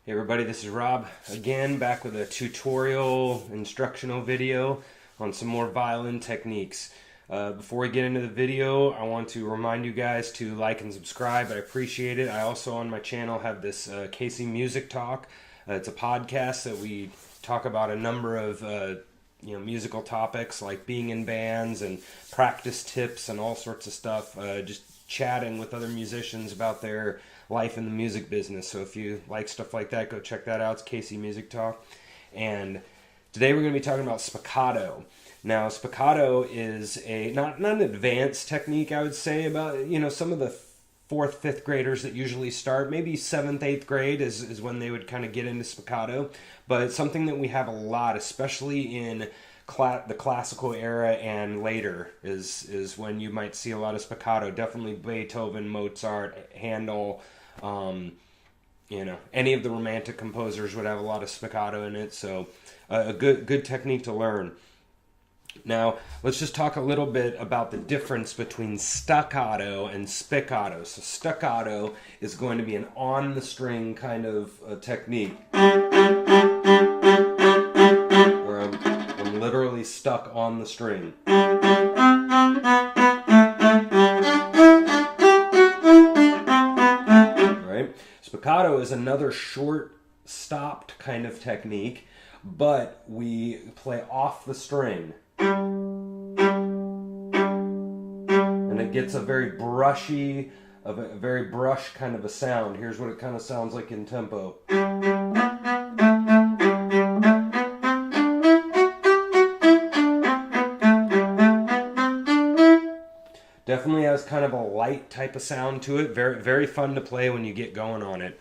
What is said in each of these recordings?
Hey everybody, this is Rob again, back with a tutorial instructional video on some more violin techniques. Before we get into the video, I want to remind you guys to like and subscribe. I appreciate it. I also on my channel have this Casey Music Talk. It's a podcast that we talk about a number of musical topics like being in bands and practice tips and all sorts of stuff. Just chatting with other musicians about their life in the music business. So if you like stuff like that, go check that out. It's Casey Music Talk. And today we're going to be talking about spiccato. Now, spiccato is a not an advanced technique, I would say, about some of the 4th, 5th graders that usually start, maybe 7th, 8th grade is when they would kind of get into spiccato. But it's something that we have a lot, especially in the classical era and later is when you might see a lot of spiccato. Definitely Beethoven, Mozart, Handel, any of the romantic composers would have a lot of spiccato in it. So a good technique to learn. Now, let's just talk a little bit about the difference between staccato and spiccato. So staccato is going to be an on-the-string kind of technique, where I'm literally stuck on the string. Right? Spiccato is another short, stopped kind of technique, but we play off the string. And it gets a very brushy, a very brush kind of a sound. Here's what it kind of sounds like in tempo. Definitely has kind of a light type of sound to it. Very, very fun to play when you get going on it.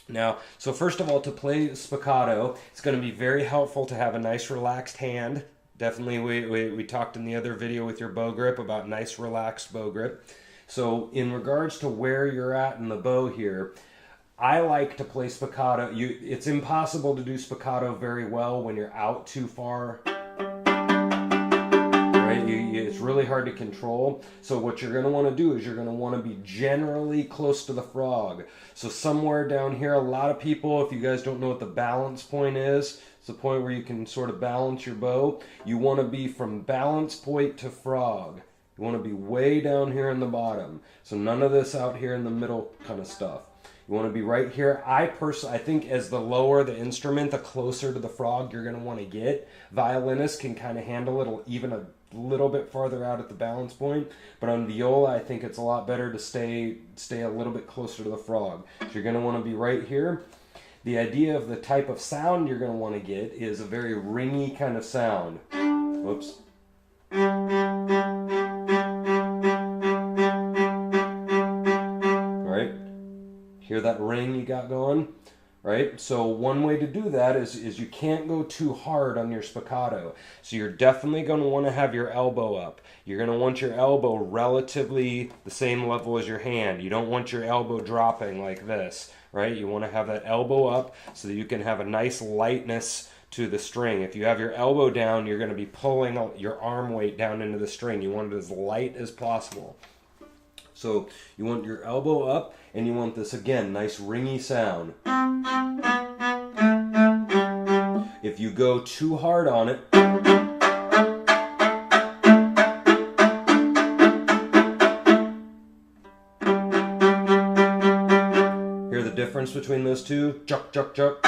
Now, so first of all, to play spiccato, it's going to be very helpful to have a nice relaxed hand. Definitely, we talked in the other video with your bow grip about nice relaxed bow grip. So in regards to where you're at in the bow here, I like to play spiccato. It's impossible to do spiccato very well when you're out too far. Right? It's really hard to control. So what you're going to want to do is you're going to want to be generally close to the frog. So somewhere down here, a lot of people, if you guys don't know what the balance point is, it's the point where you can sort of balance your bow. You want to be from balance point to frog. You want to be way down here in the bottom. So none of this out here in the middle kind of stuff. You want to be right here. I think as the lower the instrument, the closer to the frog you're going to want to get. Violinists can kind of handle it even a little bit farther out at the balance point, but on viola I think it's a lot better to stay a little bit closer to the frog. So you're going to want to be right here. The idea of the type of sound you're going to want to get is a very ringy kind of sound. Whoops. Right? Hear that ring you got going? Right? So one way to do that is you can't go too hard on your spiccato. So you're definitely going to want to have your elbow up. You're going to want your elbow relatively the same level as your hand. You don't want your elbow dropping like this, right? You want to have that elbow up so that you can have a nice lightness to the string. If you have your elbow down, you're going to be pulling your arm weight down into the string. You want it as light as possible. So you want your elbow up, and you want this, again, nice ringy sound. If you go too hard on it, hear the difference between those two? Chuck, chuck, chuck.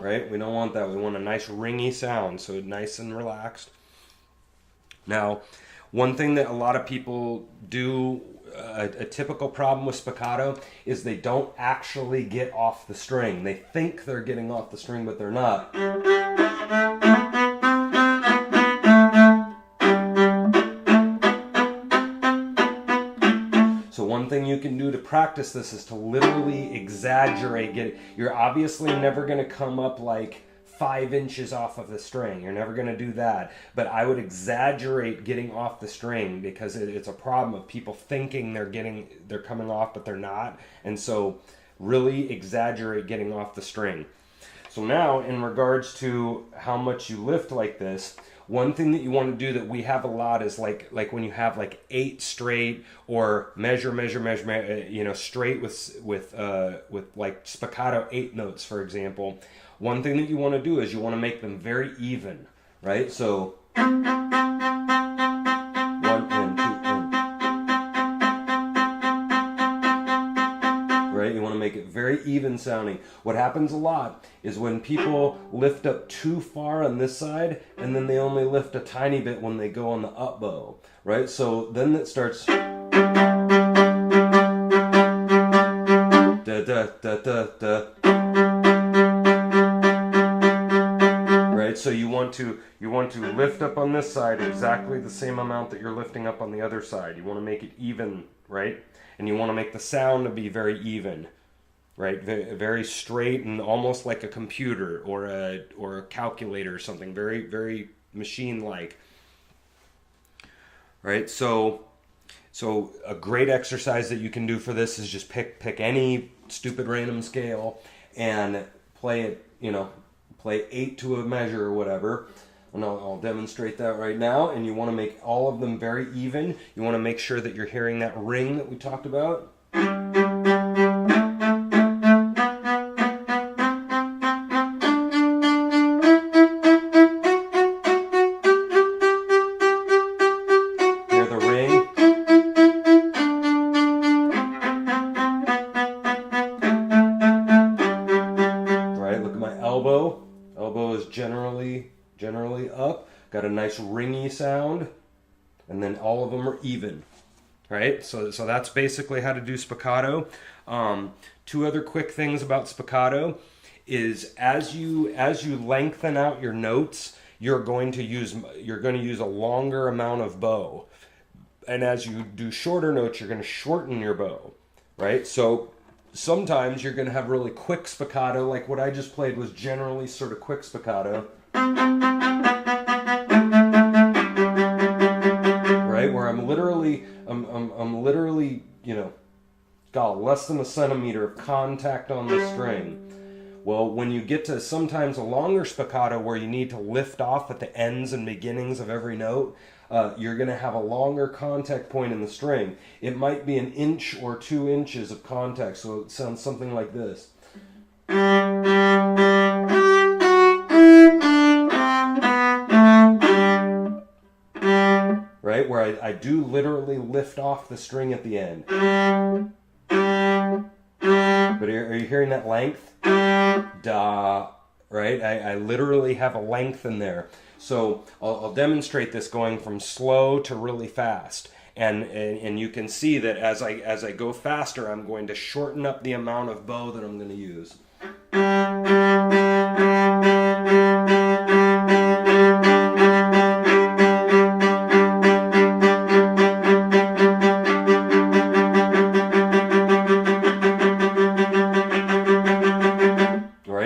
Right? We don't want that. We want a nice ringy sound, so nice and relaxed. Now, one thing that a lot of people do, a typical problem with spiccato, is they don't actually get off the string. They think they're getting off the string, but they're not. So one thing you can do to practice this is to literally exaggerate. You're obviously never going to come up like 5 inches off of the string. You're never going to do that. But I would exaggerate getting off the string because it's a problem of people thinking they're coming off, but they're not. And so really exaggerate getting off the string. So now, in regards to how much you lift like this, one thing that you want to do that we have a lot is like when you have like 8 straight or measure, you know, straight with like spiccato 8 notes, for example. One thing that you want to do is you want to make them very even, right? So 1 and 2 and, right? You want to make it very even sounding. What happens a lot is when people lift up too far on this side and then they only lift a tiny bit when they go on the up bow, right? So then it starts da da da da da. Right? So you want to lift up on this side exactly the same amount that you're lifting up on the other side. You want to make it even, right? And you want to make the sound to be very even, right? Very straight and almost like a computer or a calculator or something. Very, very machine-like, right? So a great exercise that you can do for this is just pick any stupid random scale and play it, you know, play 8 to a measure or whatever. And I'll demonstrate that right now. And you want to make all of them very even. You want to make sure that you're hearing that ring that we talked about. Hear the ring. Right, look at my elbow. Elbow is generally up, got a nice ringy sound, and then all of them are even, right? So that's basically how to do spiccato. 2 other quick things about spiccato is as you lengthen out your notes, you're going to use a longer amount of bow, and as you do shorter notes, you're going to shorten your bow, right? So sometimes you're going to have really quick spiccato, like what I just played was generally sort of quick spiccato. Right, where I'm literally, you know, got less than a centimeter of contact on the string. Well, when you get to sometimes a longer spiccato where you need to lift off at the ends and beginnings of every note, you're going to have a longer contact point in the string. It might be 1 inch or 2 inches of contact, so it sounds something like this. Right, where I do literally lift off the string at the end. But are you hearing that length? Da, right? I literally have a length in there. So I'll demonstrate this going from slow to really fast. And you can see that as I go faster, I'm going to shorten up the amount of bow that I'm going to use.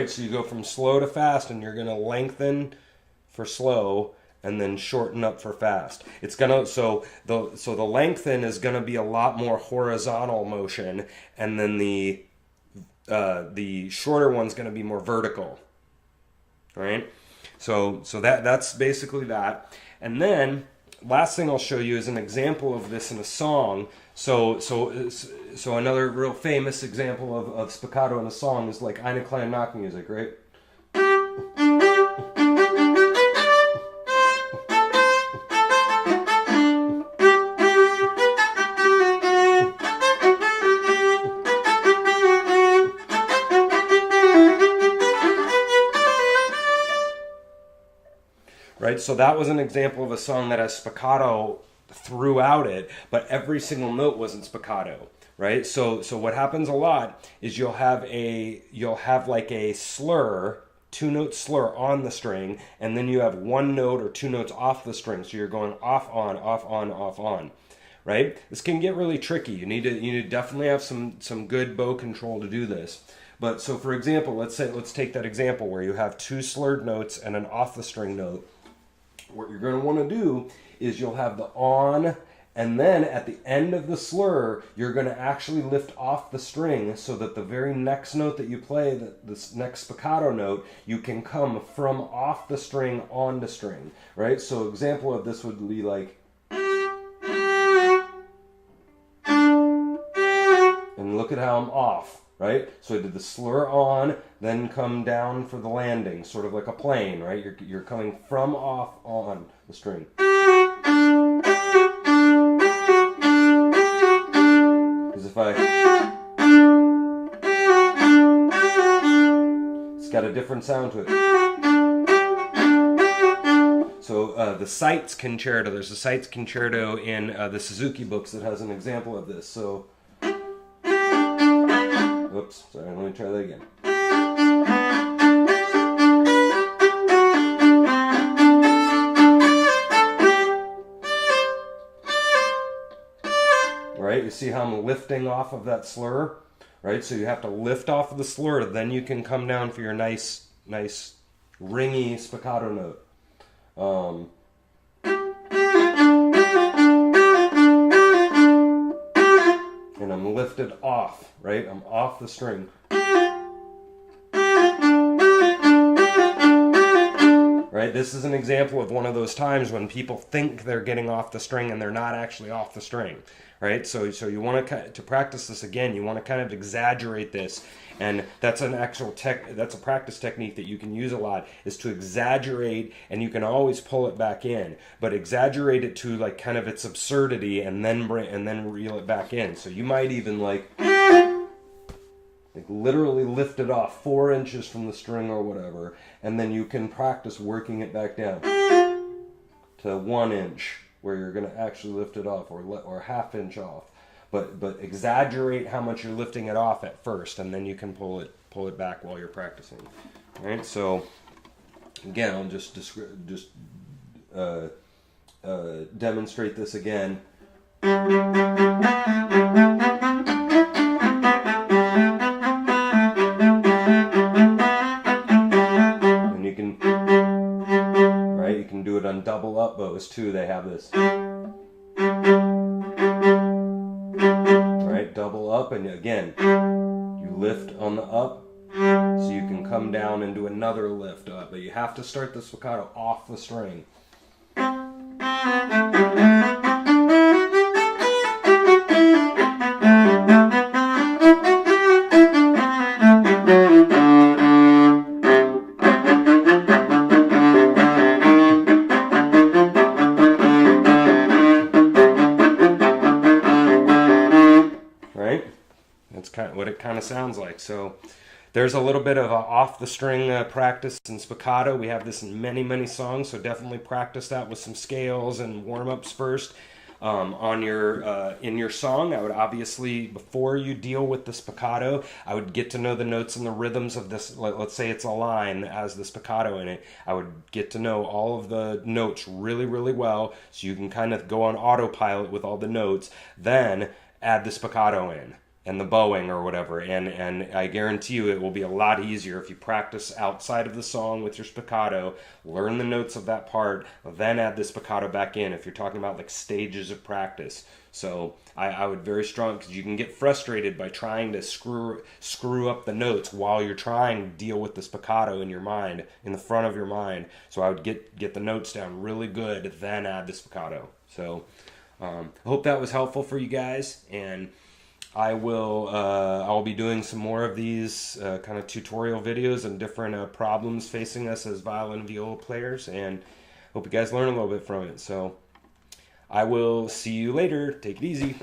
So you go from slow to fast, and you're going to lengthen for slow and then shorten up for fast. It's gonna so the lengthen is going to be a lot more horizontal motion, and then the shorter one's going to be more vertical. Right? So that's basically that. And then last thing I'll show you is an example of this in a song. So another real famous example of spiccato in a song is like Eine kleine Nachtmusik, right? Right, so that was an example of a song that has spiccato throughout it, but every single note wasn't spiccato, right? So what happens a lot is you'll have like a slur, 2-note slur on the string, and then you have 1 note or 2 notes off the string, so you're going off on, off on, off on, right? This can get really tricky. You need to definitely have some good bow control to do this. But so for example, let's take that example where you have 2 slurred notes and an off the string note. What you're going to want to do is you'll have the on And then at the end of the slur, you're going to actually lift off the string so that the very next note that you play, this next spiccato note, you can come from off the string onto string, right? So example of this would be like, and look at how I'm off, right? So I did the slur on, then come down for the landing, sort of like a plane, right? You're coming from off on the string. Because if it's got a different sound to it. So the Sights Concerto, there's a Sights Concerto in the Suzuki books that has an example of this. So, oops, sorry, let me try that again. Right, you see how I'm lifting off of that slur? Right, so you have to lift off of the slur, then you can come down for your nice ringy spiccato note. And I'm lifted off, right? I'm off the string. Right? This is an example of one of those times when people think they're getting off the string and they're not actually off the string. Right? So you want to practice this again. You want to kind of exaggerate this, and that's an actual that's a practice technique that you can use a lot, is to exaggerate, and you can always pull it back in, but exaggerate it to like kind of its absurdity, and then reel it back in. So you might even like literally lift it off 4 inches from the string or whatever, and then you can practice working it back down to 1 inch, where you're going to actually lift it off, or ½ inch off, but exaggerate how much you're lifting it off at first, and then you can pull it back while you're practicing. All right, so again, I'll just demonstrate this again. And you can. You can do it on double up bows too. They have this. Right, double up, and again, you lift on the up, so you can come down and do another lift up. But you have to start the spiccato off the string. That's kind of what it kind of sounds like. So there's a little bit of off the string practice in spiccato. We have this in many songs, so definitely practice that with some scales and warm-ups first. On your in your song, I would obviously, before you deal with the spiccato, I would get to know the notes and the rhythms of this. Let's say it's a line that has the spiccato in it. I would get to know all of the notes really well, so you can kind of go on autopilot with all the notes. Then add the spiccato in, and the bowing or whatever, and I guarantee you it will be a lot easier if you practice outside of the song with your spiccato, learn the notes of that part, then add the spiccato back in if you're talking about like stages of practice. So I would very strong, because you can get frustrated by trying to screw up the notes while you're trying to deal with the spiccato in your mind, in the front of your mind. So I would get the notes down really good, then add the spiccato. So I hope that was helpful for you guys, and I'll be doing some more of these kind of tutorial videos and different problems facing us as violin and viola players, and hope you guys learn a little bit from it. So I will see you later. Take it easy.